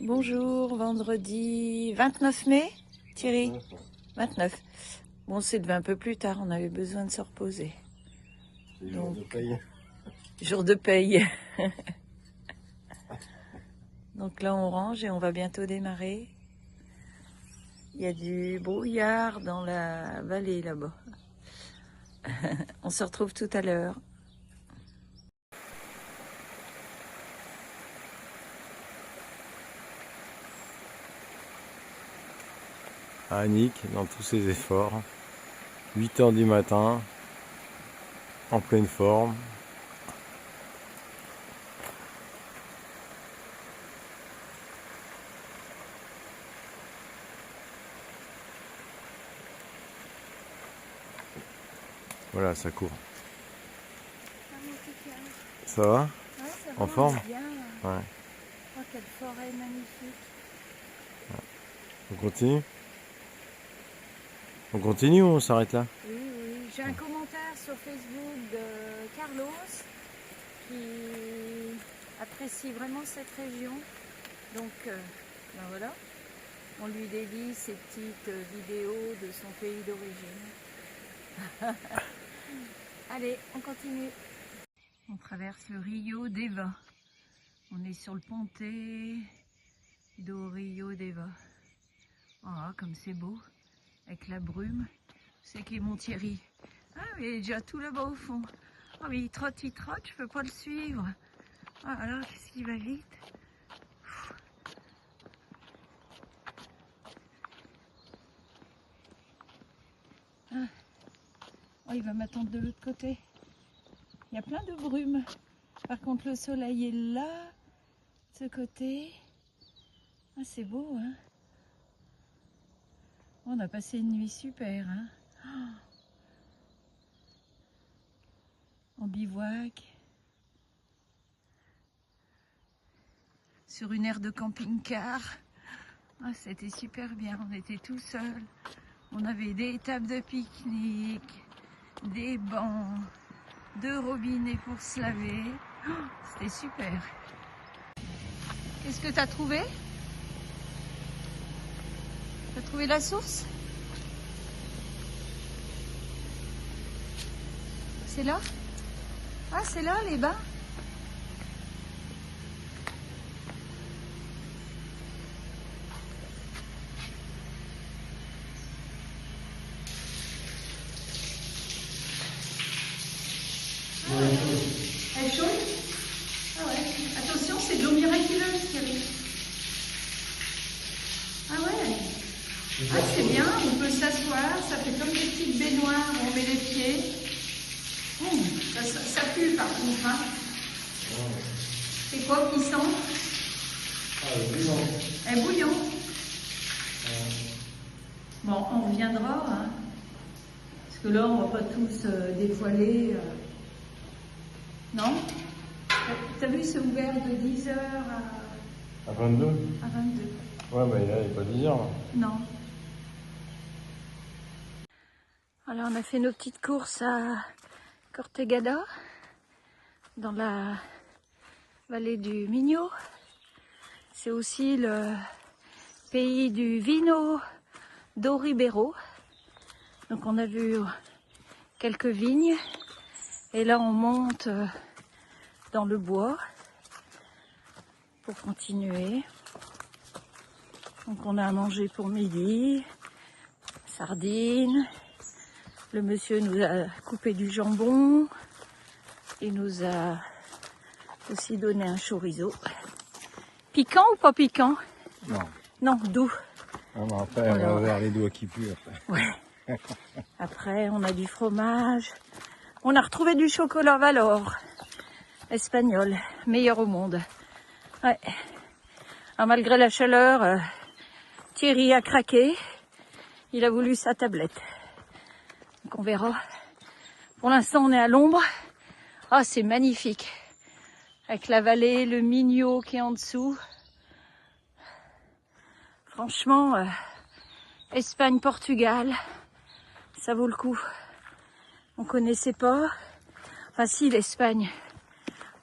Bonjour, vendredi 29 mai, Thierry 29. Bon, c'est levé un peu plus tard, on avait besoin de se reposer. Jour de paye. Jour de paye. Donc là, on range et on va bientôt démarrer. Il y a du brouillard dans la vallée là-bas. On se retrouve tout à l'heure. Annick, dans tous ses efforts, 8 h du matin, en pleine forme. Voilà, ça court. Ça va? Ouais, ça va, En forme? bien. Ouais. Oh, quelle forêt magnifique. On continue? On continue ou on s'arrête là? Oui, oui. J'ai un commentaire sur Facebook de Carlos qui apprécie vraiment cette région. Donc, ben voilà. On lui dédie ces petites vidéos de son pays d'origine. Allez, on continue. On traverse le Rio Deva. On est sur le ponte do Rio Deva. Ah, comme c'est beau, avec la brume. C'est qui est mon Thierry? Ah, il est déjà tout là-bas au fond. Ah, mais il trotte, je peux pas le suivre. Ah, alors, qu'est-ce qu'il va vite? Ah. Oh, il va m'attendre de l'autre côté. Il y a plein de brume. Par contre, le soleil est là, de ce côté. Ah, c'est beau, hein? On a passé une nuit super, hein? En bivouac. Sur une aire de camping-car. Ah, c'était super bien, on était tout seuls. On avait des tables de pique-nique, des bancs, deux robinets pour se laver. Oh, c'était super. Qu'est-ce que tu as trouvé? Tu as trouvé la source? C'est là? Ah, c'est là les bains? Elle est chaude? Ah ouais. Attention, c'est de l'eau miraculeuse, Thierry. Ah ouais. Ah, c'est bien, on peut s'asseoir, ça fait comme des petites baignoires où on met les pieds. Ça pue par contre, hein. C'est quoi qui sent? Un bouillon. Bon, on reviendra, hein. Parce que là, on va pas tous dévoiler. Non? T'as vu, c'est ouvert de 10h À 22? à 22. Ouais, bah là, il n'est pas 10 h là. Non. Alors, on a fait nos petites courses à Cortegada, dans la vallée du Minho. C'est aussi le pays du Vino do Ribeiro. Donc on a vu quelques vignes. Et là on monte dans le bois pour continuer. Donc on a à manger pour midi, sardines. Le monsieur nous a coupé du jambon. Il nous a aussi donné un chorizo. Piquant ou pas piquant? Non. Non, doux. Non, mais après, on va avoir les doigts qui puent. Après. Ouais. Après, on a du fromage. On a retrouvé du chocolat Valor. Espagnol. Meilleur au monde. Ouais. Alors, malgré la chaleur, Thierry a craqué. Il a voulu sa tablette. Donc on verra. Pour l'instant, on est à l'ombre. Ah, c'est magnifique. Avec la vallée, le Minho qui est en dessous. Franchement, Espagne, Portugal, ça vaut le coup. On connaissait pas. Enfin si, l'Espagne.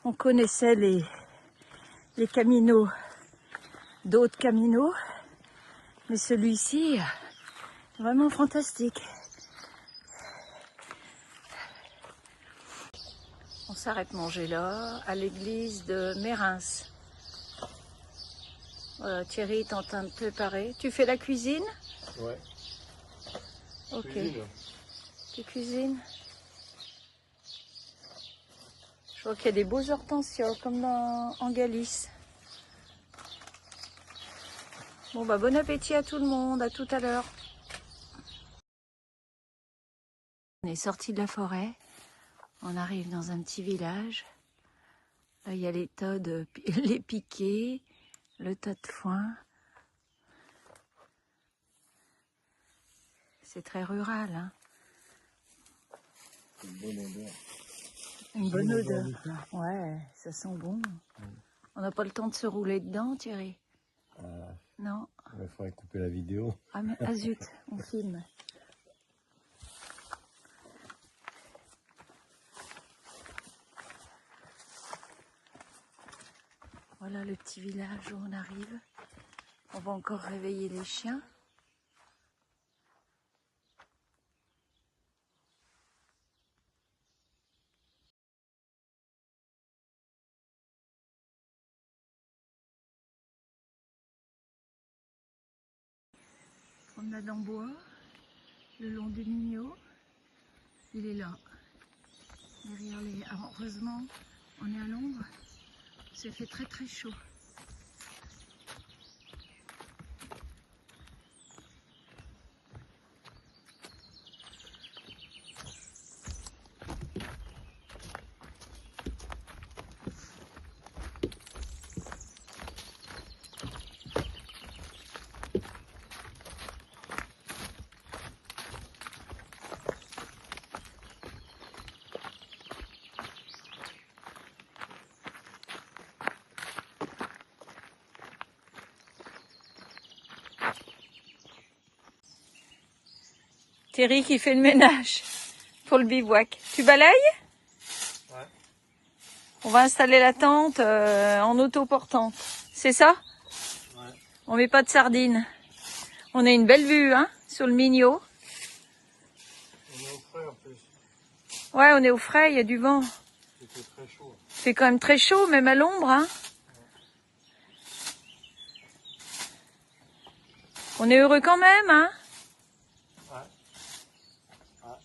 On connaissait les caminos d'autres caminos, mais celui-ci est vraiment fantastique. On s'arrête manger là, à l'église de Mérins. Voilà, Thierry est en train de préparer. Tu fais la cuisine? Ouais. Ok. Cuisine. Tu cuisines? Je vois qu'il y a des beaux hortensias, comme en Galice. Bon bah bon appétit à tout le monde, à tout à l'heure. On est sorti de la forêt, on arrive dans un petit village. Là il y a les tas de les piquets, le tas de foin. C'est très rural, hein. Une bonne odeur. Une bonne odeur. Ouais, ça sent bon. On n'a pas le temps de se rouler dedans, Thierry. Non. Il faudrait couper la vidéo. Ah mais ah zut, on filme. Voilà le petit village où on arrive. On va encore réveiller les chiens. Promenade en bois, le long du Mignot. Il est là, derrière les... Alors, heureusement, on est à l'ombre. C'est fait très très chaud. Thierry qui fait le ménage pour le bivouac. Tu balayes? Ouais. On va installer la tente en autoportante. C'est ça? Ouais. On met pas de sardines. On a une belle vue, hein, sur le Mignot. On est au frais en plus. Ouais, on est au frais, il y a du vent. C'était très chaud. C'est quand même très chaud, même à l'ombre, hein. On est heureux quand même, hein. Ouais. Ouais.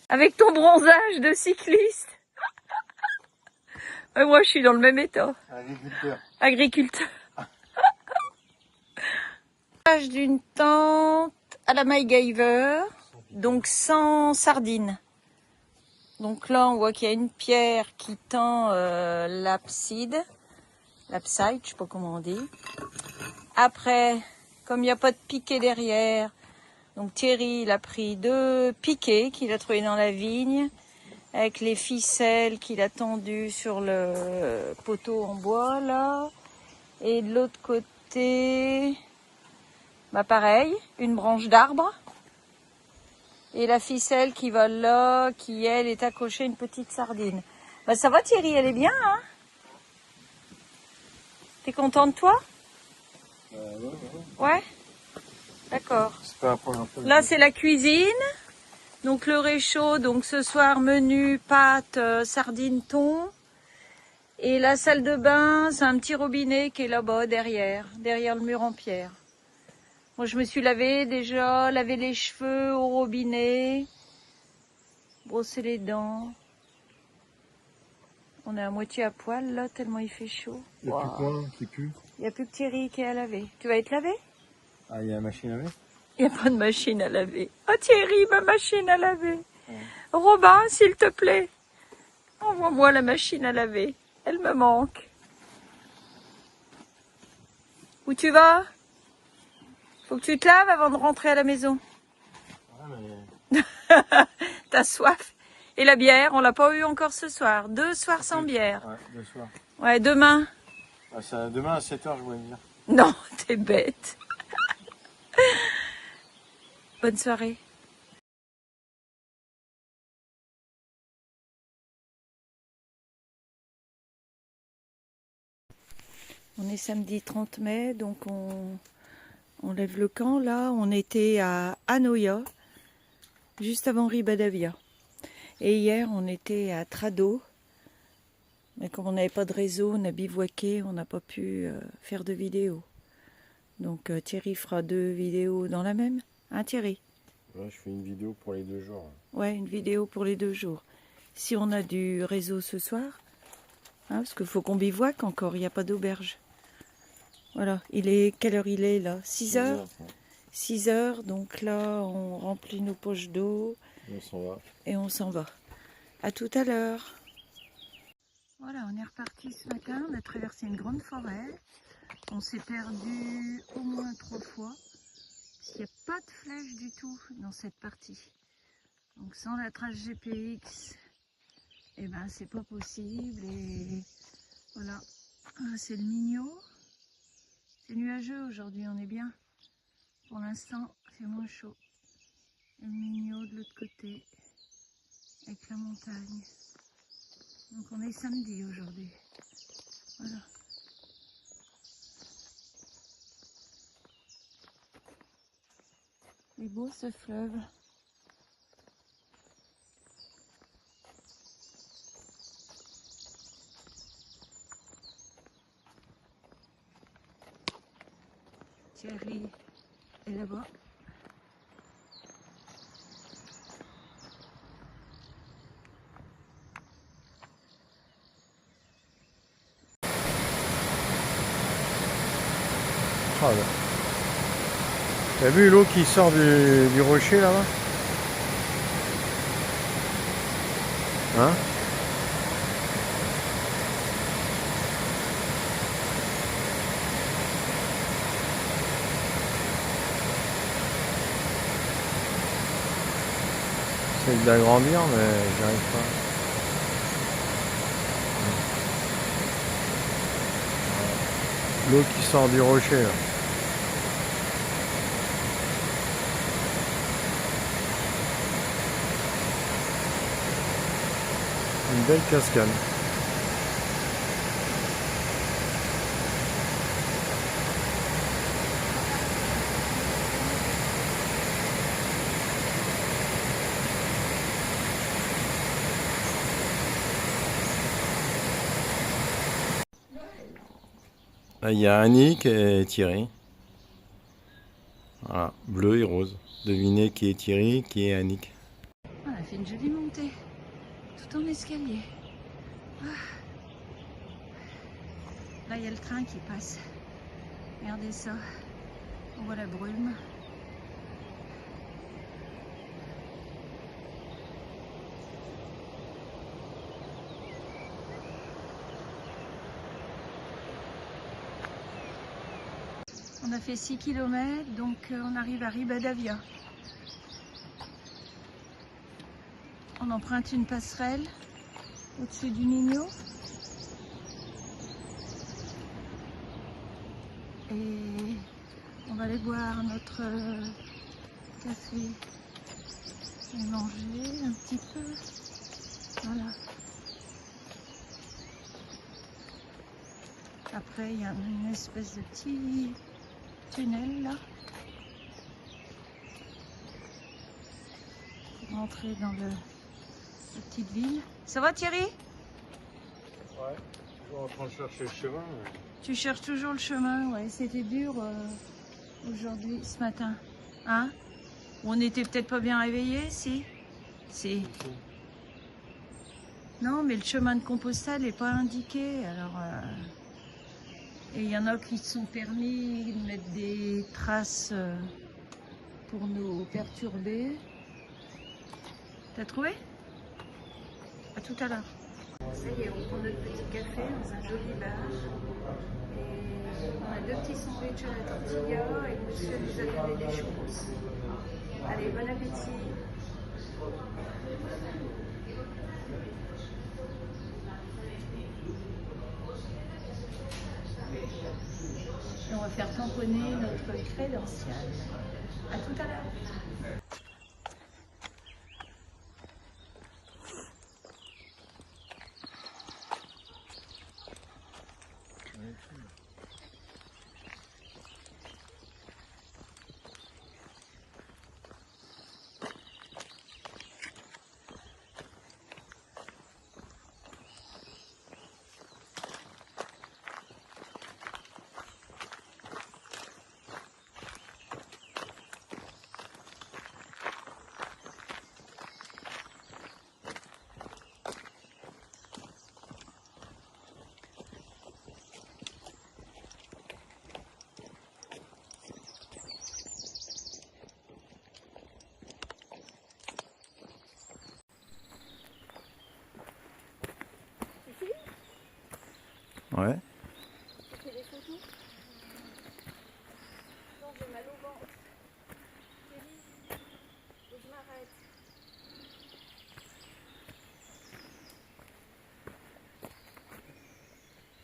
Avec ton bronzage de cycliste. Moi, je suis dans le même état. Agriculteur. Agriculteur. D'une tente à la MacGyver, donc sans sardines. Donc là, on voit qu'il y a une pierre qui tend l'abside, l'abside, je sais pas comment on dit. Après, comme il n'y a pas de piquet derrière, donc Thierry, il a pris 2 piquets qu'il a trouvés dans la vigne, avec les ficelles qu'il a tendues sur le poteau en bois, là. Et de l'autre côté, bah pareil, une branche d'arbre. Et la ficelle qui va là, qui elle est accrochée à une petite sardine. Bah ça va Thierry, elle est bien, hein? T'es content de toi? Ouais. D'accord. C'est pas la première fois. Là c'est la cuisine. Donc le réchaud, donc ce soir menu, pâtes, sardines, thon. Et la salle de bain, c'est un petit robinet qui est là-bas derrière le mur en pierre. Moi je me suis déjà lavé les cheveux au robinet, brossé les dents. On est à moitié à poil là, tellement il fait chaud. Il n'y a plus quoi qui pue? Il n'y a plus que Thierry qui est à laver. Tu vas être lavé? Ah, il y a la machine à laver? Il n'y a pas de machine à laver. Oh Thierry, ma machine à laver. Ouais. Robin, s'il te plaît, envoie-moi la machine à laver. Elle me manque. Où tu vas? Faut que tu te laves avant de rentrer à la maison. Ouais, mais... T'as soif. Et la bière, on l'a pas eu encore ce soir. 2 soirs sans bière. Ouais, 2 soirs. Ouais, demain. Ah, ça, demain à 7h, je voulais dire. Non, t'es bête. Bonne soirée. On est samedi 30 mai, donc on lève le camp. Là, on était à Anoia, juste avant Ribadavia. Et hier, on était à Trado. Mais comme on n'avait pas de réseau, on a bivouaqué, on n'a pas pu faire de vidéo. Donc Thierry fera 2 vidéos dans la même. Hein Thierry? Ouais, je fais une vidéo pour les 2 jours. Ouais, une vidéo pour les 2 jours. Si on a du réseau ce soir, hein, parce qu'il faut qu'on bivouaque encore, il n'y a pas d'auberge. Voilà, quelle heure il est là? 6 heures? 6 heures, donc là on remplit nos poches d'eau. On s'en va. Et on s'en va. À tout à l'heure. Voilà, on est reparti ce matin, on a traversé une grande forêt. On s'est perdu au moins 3 fois. Il n'y a pas de flèche du tout dans cette partie. Donc sans la trace GPX, eh ben c'est pas possible. Et voilà, c'est le Mignot. C'est nuageux aujourd'hui, on est bien. Pour l'instant, c'est moins chaud. Et le Mignot de l'autre côté, avec la montagne. Donc on est samedi aujourd'hui. Voilà. Il est beau ce fleuve. Thierry est là-bas. Ah, là. T'as vu l'eau qui sort du rocher là-bas? Hein? J'essaie d'agrandir mais j'y arrive pas. L'eau qui sort du rocher là. Une belle cascade. Là, il y a Annick et Thierry. Voilà, bleu et rose. Devinez qui est Thierry, qui est Annick. On a fait une jolie montée, tout en escalier. Ah. Là, il y a le train qui passe. Regardez ça. On voit la brume. On a fait 6 km, donc on arrive à Ribadavia. On emprunte une passerelle au-dessus du Mignot. Et on va aller boire notre café et manger un petit peu. Voilà. Après, il y a une espèce de petit tunnel là. Pour rentrer dans la petite ville. Ça va Thierry? Ouais, toujours en train de chercher le chemin. Mais... Tu cherches toujours le chemin, ouais. C'était dur aujourd'hui, ce matin. Hein? On n'était peut-être pas bien réveillés, si? Si. Non, mais le chemin de Compostelle n'est pas indiqué. Alors, et il y en a qui se sont permis de mettre des traces pour nous perturber. T'as trouvé? À tout à l'heure. Ça y est, on prend notre petit café dans un joli bar. Et on a 2 petits sandwichs à la tortilla et monsieur nous a donné des churros. Allez, bon appétit! Et on va faire tamponner notre crédential. À tout à l'heure! Ouais. Tu fais des photos? Non, j'ai mal au ventre. Chérie, faut que je m'arrête.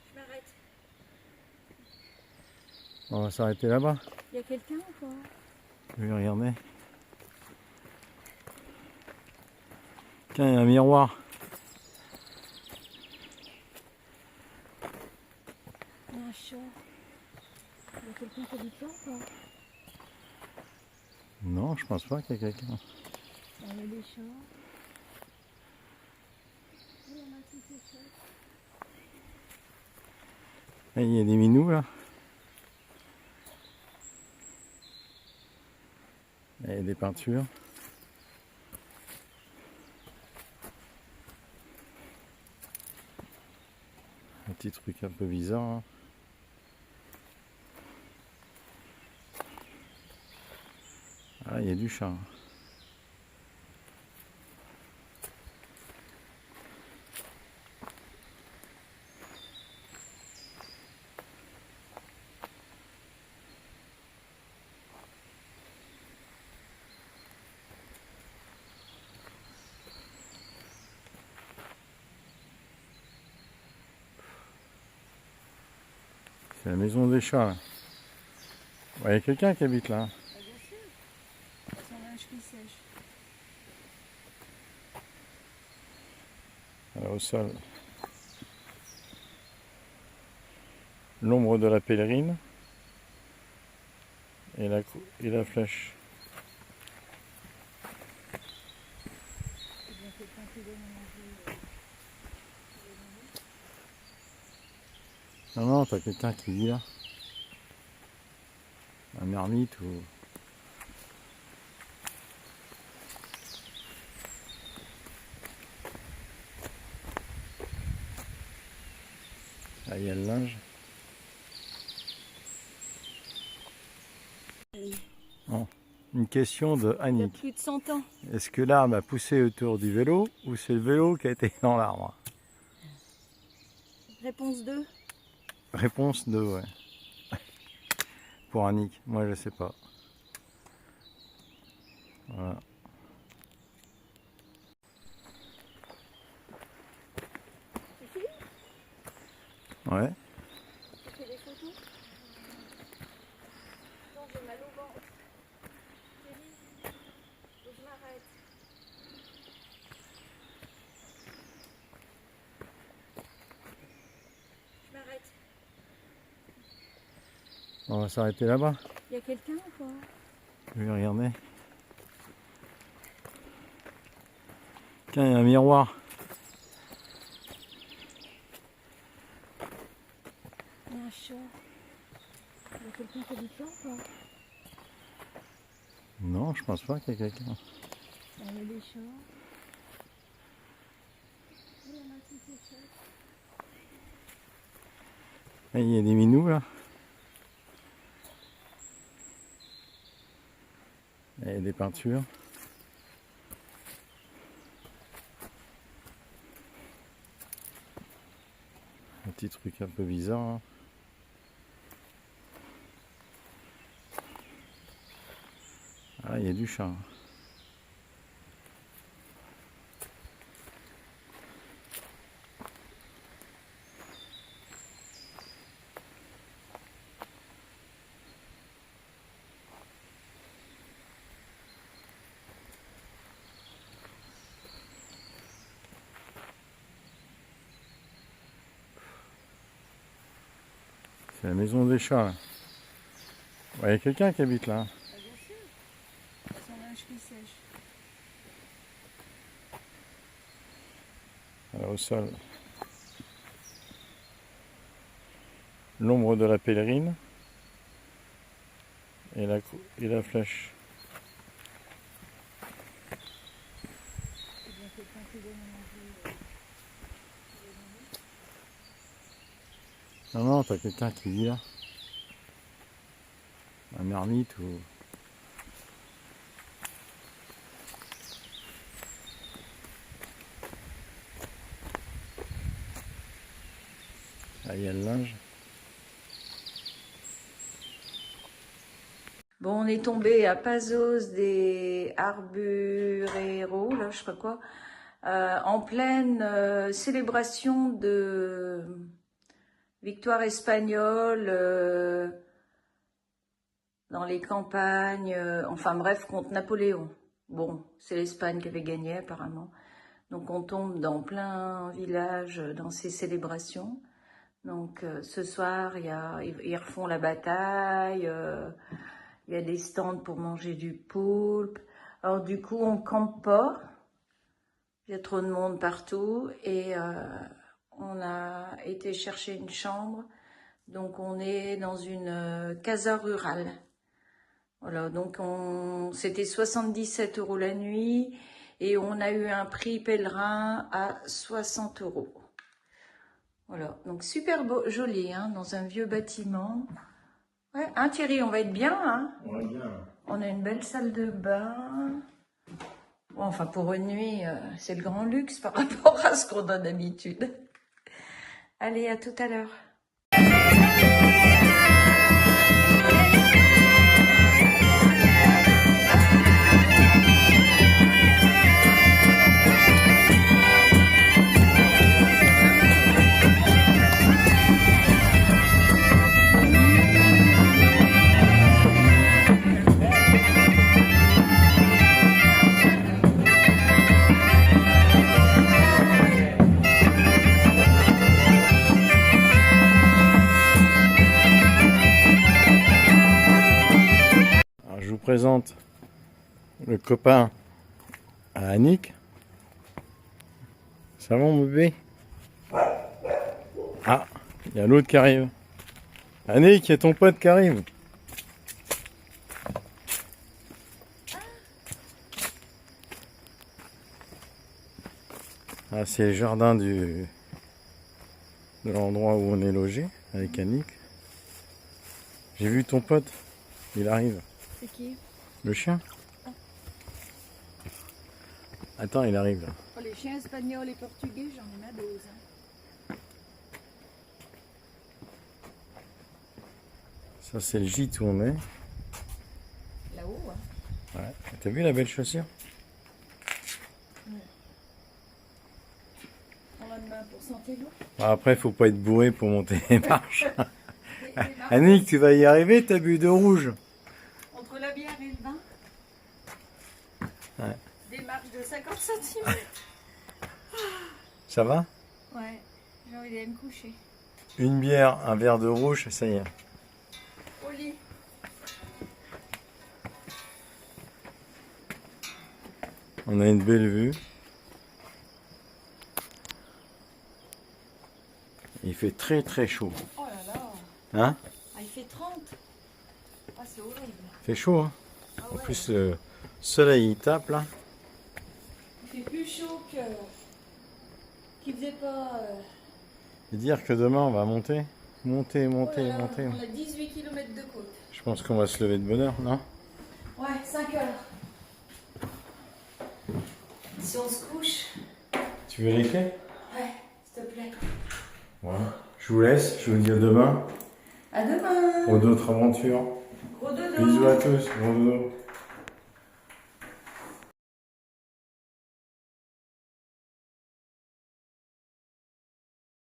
Je m'arrête. On va s'arrêter là-bas. Il y a quelqu'un ou pas? Je vais regarder. Tiens, il y a un miroir. Il y a un chat. Il y a quelqu'un qui habite là ou pas? Non, je pense pas qu'il y a quelqu'un. Il y a des chats. Il y en a qui se chassent. Et il y a des minous là. Et des peintures. Un petit truc un peu bizarre. Hein. Ah, il y a du chat. C'est la maison des chats. Là. Ouais, il y a quelqu'un qui habite là. Bah, bien sûr. Son linge qui sèche. Au sol. L'ombre de la pèlerine. Et la flèche. C'est bien quelqu'un qui donne à manger. Non, non, t'as quelqu'un qui vit là. Un ermite ou... Là, il y a le linge. Bon, une question de Il y a Annick. plus de 100 ans. Est-ce que l'arbre a poussé autour du vélo ou c'est le vélo qui a été dans l'arbre? Réponse 2. Réponse 2, ouais. Pour Annick, moi je sais pas. Voilà. C'est fini? Ouais. Tu fais des photos? Non, j'ai mal au ventre. Chérie, faut que je m'arrête. Je m'arrête. On va s'arrêter là-bas. Il y a quelqu'un ou pas? Je vais regarder. Tiens, il y a un miroir. Il y a un chat. Il y a quelqu'un qui habite là ou pas? Non, je pense pas qu'il y a quelqu'un. Il y a des chats. Il y en a qui se chassent. Et il y a des minous là. Et des peintures. Un petit truc un peu bizarre. Hein. Ah, il y a du chat. C'est la maison des chats. Là. Ouais, il y a quelqu'un qui habite là. Bah, bien sûr. Son linge qui sèche. Au sol. L'ombre de la pèlerine. Et la flèche. C'est bien quelqu'un qui donne à manger. Non, non, t'as quelqu'un qui vit là. Un ermite ou... Là, Là, il y a le linge. Bon, on est tombé à Pazos des Arbureros, là, je sais pas quoi, en pleine célébration de victoire espagnole dans les campagnes, enfin bref, contre Napoléon. Bon, c'est l'Espagne qui avait gagné apparemment. Donc on tombe dans plein village dans ces célébrations. Donc ce soir, ils refont la bataille. Il y a des stands pour manger du poulpe. Alors du coup, on campe pas. Il y a trop de monde partout. Et on a été chercher une chambre. Donc on est dans une casa rurale. Voilà, donc c'était 77 € la nuit. Et on a eu un prix pèlerin à 60 €. Voilà, donc super beau, joli, hein, dans un vieux bâtiment. Ouais, hein Thierry, on va être bien, hein? On va bien. On a une belle salle de bain. Bon, enfin, pour une nuit, c'est le grand luxe par rapport à ce qu'on a d'habitude. Allez, à tout à l'heure. Je vous présente le copain à Annick. Ça va mon bébé? Ah, il y a l'autre qui arrive. Annick, il y a ton pote qui arrive. Ah, c'est le jardin de l'endroit où on est logé avec Annick. J'ai vu ton pote, il arrive. C'est qui? Le chien? Attends, il arrive là. Oh, les chiens espagnols et portugais, j'en ai ma dose. Hein. Ça, c'est le gîte où on est. Là-haut, hein. Ouais. T'as vu la belle chaussure? On l'a de main pour sentir l'eau. Après, faut pas être bourré pour monter les marches. Annick, tu vas y arriver, t'as bu de rouge. Entre la bière et le vin, Ouais. des marches de 50 cm. Ça va? Ouais, j'ai envie d'aller me coucher. Une bière, un verre de rouge, ça y est. Au lit. On a une belle vue. Il fait très très chaud. Oh là là. Hein? Ah, il fait 30. Ah, c'est horrible. Il fait chaud, hein? Ah En ouais. plus, le soleil il tape là. Il fait plus chaud qu'il faisait pas. Et dire que demain on va monter. Monter, monter, Oh là là, monter. on a 18 km de côte. Je pense qu'on va se lever de bonne heure, non? Ouais, 5 heures. Si on se couche. Tu veux les clés? Ouais, s'il te plaît. Ouais. Je vous laisse, je vous dis à demain À demain. pour d'autres aventures. Gros dodo. Bisous à tous, gros dodo.